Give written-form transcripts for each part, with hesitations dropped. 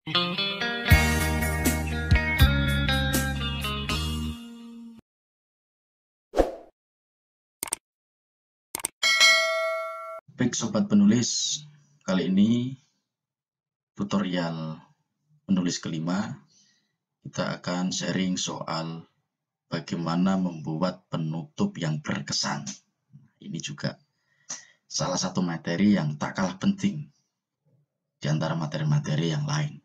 Baik sobat penulis, kali ini tutorial penulis kelima kita akan sharing soal bagaimana membuat penutup yang berkesan. Ini juga salah satu materi yang tak kalah penting di antara materi-materi yang lain.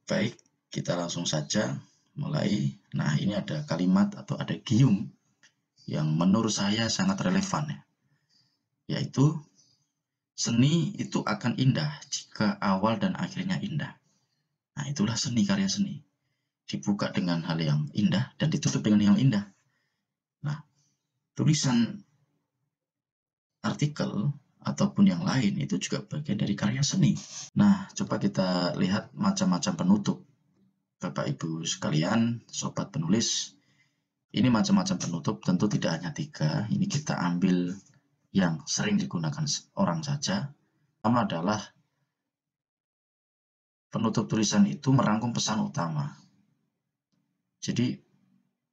Baik, kita langsung saja mulai. Nah, ini ada kalimat atau ada gium yang menurut saya sangat relevan ya. Yaitu seni itu akan indah jika awal dan akhirnya indah. Nah, itulah seni, karya seni. Dibuka dengan hal yang indah dan ditutup dengan yang indah. Nah, tulisan artikel ataupun yang lain itu juga bagian dari karya seni. Nah, coba kita lihat macam-macam penutup. Bapak Ibu sekalian, sobat penulis, ini macam-macam penutup, tentu tidak hanya 3. Ini kita ambil yang sering digunakan orang saja. Pertama adalah penutup tulisan itu merangkum pesan utama. Jadi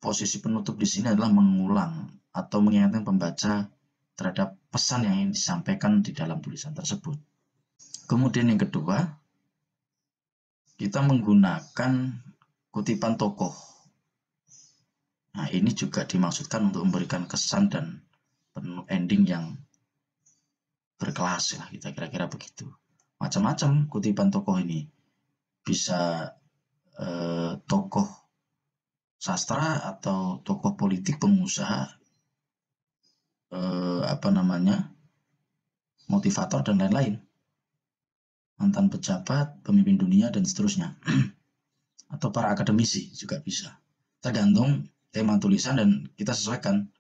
posisi penutup di sini adalah mengulang atau mengingatkan pembaca terhadap pesan yang ingin disampaikan di dalam tulisan tersebut. Kemudian yang kedua, kita menggunakan kutipan tokoh. Nah, ini juga dimaksudkan untuk memberikan kesan dan ending yang berkelas ya, kita kira-kira begitu. Macam-macam kutipan tokoh ini. Bisa tokoh sastra atau tokoh politik, pengusaha, motivator dan lain-lain, mantan pejabat, pemimpin dunia dan seterusnya, atau para akademisi juga bisa, tergantung tema tulisan dan kita sesuaikan.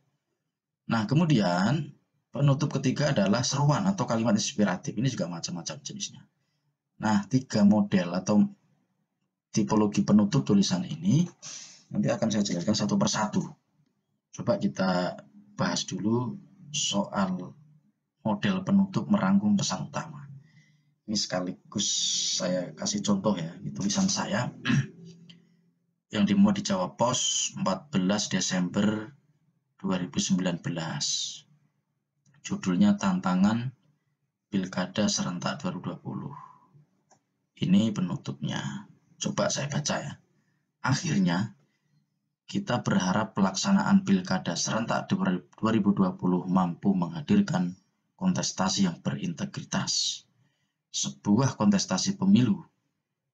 Nah, kemudian penutup ketiga adalah seruan atau kalimat inspiratif. Ini juga macam-macam jenisnya. Nah, 3 model atau tipologi penutup tulisan ini nanti akan saya jelaskan satu persatu. Coba kita bahas dulu soal model penutup merangkum pesan utama. Ini sekaligus saya kasih contoh ya, di tulisan saya yang dimuat di Jawa Pos 14 Desember 2019. Judulnya Tantangan Pilkada Serentak 2020. Ini penutupnya. Coba saya baca ya. Akhirnya, kita berharap pelaksanaan Pilkada Serentak 2020 mampu menghadirkan kontestasi yang berintegritas. Sebuah kontestasi pemilu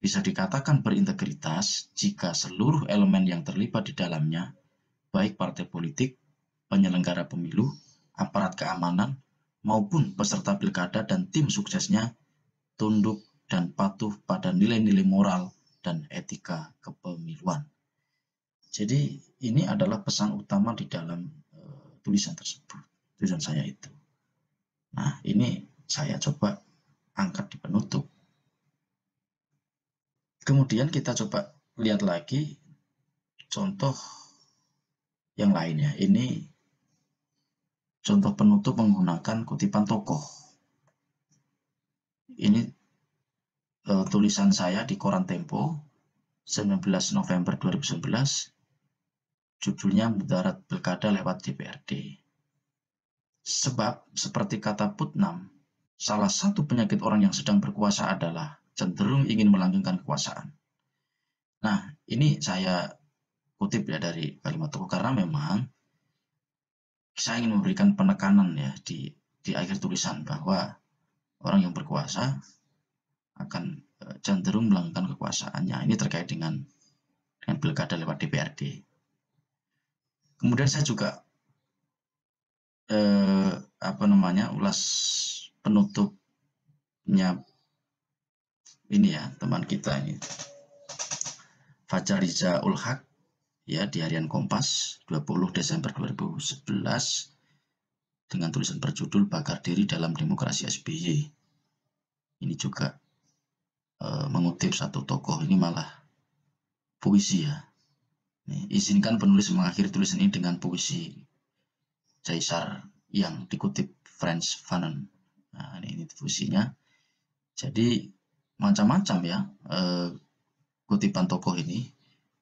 bisa dikatakan berintegritas jika seluruh elemen yang terlibat di dalamnya, baik partai politik, penyelenggara pemilu, aparat keamanan, maupun peserta pilkada dan tim suksesnya, tunduk dan patuh pada nilai-nilai moral dan etika kepemiluan. Jadi ini adalah pesan utama di dalam tulisan tersebut, tulisan saya itu. Nah, ini saya coba angkat di penutup. Kemudian kita coba lihat lagi contoh yang lainnya. Ini contoh penutup menggunakan kutipan tokoh. Ini tulisan saya di koran Tempo 19 November 2019. Judulnya Mudarat Pilkada lewat DPRD. Sebab seperti kata Putnam, salah satu penyakit orang yang sedang berkuasa adalah cenderung ingin melanggengkan kekuasaan. Nah, ini saya kutip ya dari kalimat tokoh karena memang saya ingin memberikan penekanan ya di akhir tulisan bahwa orang yang berkuasa akan cenderung melanggengkan kekuasaannya. Ini terkait dengan pilkada lewat DPRD. Kemudian saya juga ulas penutupnya ini ya, teman kita ini Fajar Riza Ulhaq ya, di harian Kompas 20 Desember 2011 dengan tulisan berjudul Bakar Diri dalam Demokrasi SBY. Ini juga mengutip satu tokoh, ini malah puisi ya. Izinkan penulis mengakhiri tulisan ini dengan puisi Caesar yang dikutip Frans Fanon. Nah, ini puisinya. Jadi macam-macam ya kutipan tokoh ini,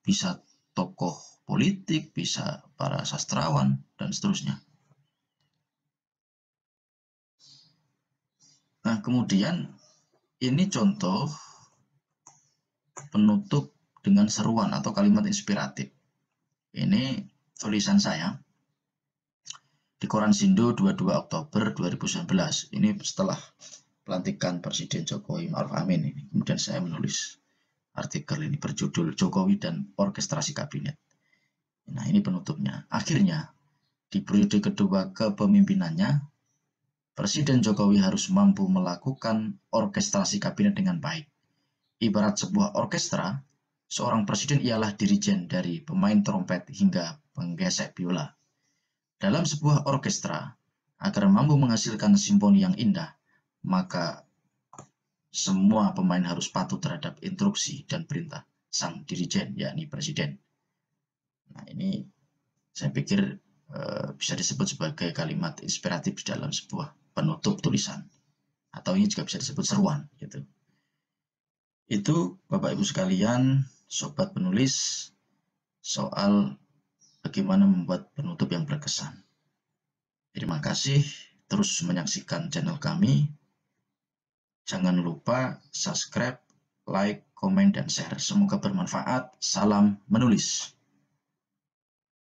bisa tokoh politik, bisa para sastrawan, dan seterusnya. Nah, kemudian ini contoh penutup dengan seruan atau kalimat inspiratif. Ini tulisan saya di Koran Sindo 22 Oktober 2019. Ini setelah pelantikan Presiden Jokowi Ma'ruf Amin ini. Kemudian saya menulis artikel ini berjudul Jokowi dan Orkestrasi Kabinet. Nah, ini penutupnya. Akhirnya, di periode kedua kepemimpinannya, Presiden Jokowi harus mampu melakukan orkestrasi kabinet dengan baik. Ibarat sebuah orkestra, seorang presiden ialah dirijen dari pemain trompet hingga penggesek biola. Dalam sebuah orkestra, agar mampu menghasilkan simfoni yang indah, maka semua pemain harus patuh terhadap instruksi dan perintah sang dirijen, yakni presiden. Nah, ini saya pikir bisa disebut sebagai kalimat inspiratif di dalam sebuah penutup tulisan, atau ini juga bisa disebut seruan gitu. Itu Bapak Ibu sekalian, sobat penulis, soal bagaimana membuat penutup yang berkesan. Terima kasih, terus menyaksikan channel kami. Jangan lupa subscribe, like, komen, dan share. Semoga bermanfaat. Salam menulis.